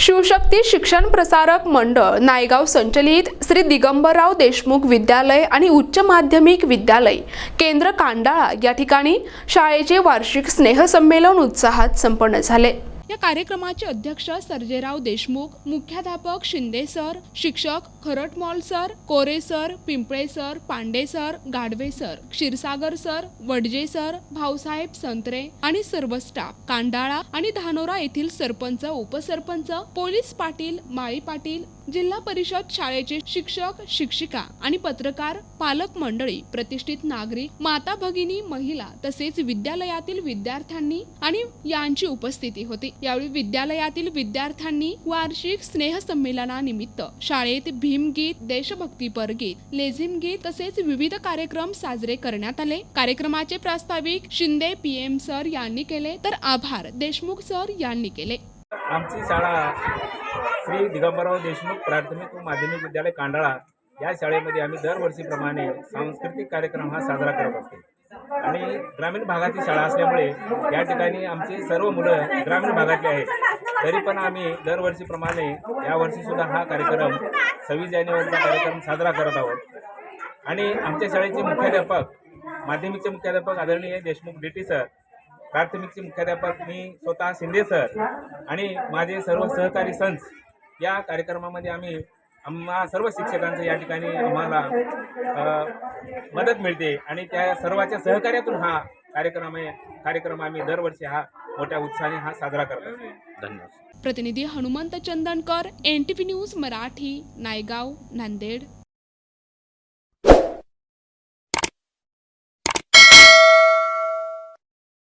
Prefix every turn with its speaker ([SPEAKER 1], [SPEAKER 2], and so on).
[SPEAKER 1] शिवशक्ती शिक्षण प्रसारक मंडळ नायगाव संचलित श्री दिगंबरराव देशमुख विद्यालय आणि उच्च माध्यमिक विद्यालय केंद्र कांडाळा या ठिकाणी शाळेचे वार्षिक स्नेहसंमेलन उत्साहात संपन्न झाले। या कार्यक्रमाचे अध्यक्ष सर्जेराव देशमुख, मुख्याध्यापक शिंदे सर, शिक्षक Kharatmal sir, Kore sir, Pimple sir, Pande sir, Gadhave sir, Kshirsagar sir, Wadje sir, Bhausaheb Santre आणि सर्व स्टाफ, कांडाळा आणि धानोरा येथील सरपंच, उपसरपंच, पोलीस पाटील, माळी पाटील, जिल्हा परिषद शाळेचे शिक्षक, शिक्षिका आणि पत्रकार, पालक मंडळी, प्रतिष्ठित नागरिक, माता भगिनी, महिला तसेच विद्यालयातील विद्यार्थ्यांनी आणि यांची उपस्थिती होती। यावेळी विद्यालयातील विद्यार्थ्यांनी वार्षिक स्नेह संमेलनानिमित्त शाळेत भीमगीत, देशभक्तीपर गीत, लेझिम गीत तसेच विविध कार्यक्रम साजरे करण्यात आले। कार्यक्रमाचे प्रास्ताविक शिंदे पीएम सर यांनी केले तर आभार देशमुख सर यांनी केले।
[SPEAKER 2] आमची शाळा श्री दिगंबरराव देशमुख प्राथमिक व माध्यमिक विद्यालय कांडाळा या शाळेमध्ये आम्ही दरवर्षीप्रमाणे सांस्कृतिक कार्यक्रम हा साजरा करत असतो आणि ग्रामीण भागातील शाळा असल्यामुळे या ठिकाणी आमचे सर्व मुलं ग्रामीण भागातले आहेत। तरी पण आम्ही दरवर्षीप्रमाणे यावर्षीसुद्धा हा कार्यक्रम 26 जानेवारीचा कार्यक्रम साजरा करत आहोत आणि आमच्या शाळेचे मुख्याध्यापक, माध्यमिकचे मुख्याध्यापक आदरणीय देशमुख डीटी सर, प्राथमिकचे मुख्याध्यापक मी स्वतः शिंदे सर आणि माझे सर्व सहकारी संच या कार्यक्रमामध्ये आम्ही आम्हा सर्व शिक्षकांचं या ठिकाणी आम्हाला मदत मिळते आणि त्या सर्वांच्या सहकार्यातून हा कार्यक्रम आम्ही दरवर्षी हा मोठ्या उत्साहाने हा साजरा करतो। धन्यवाद।
[SPEAKER 1] प्रतिनिधी हनुमंत चंदनकर, NTV न्यूज मराठी, नायगाव, नांदेड।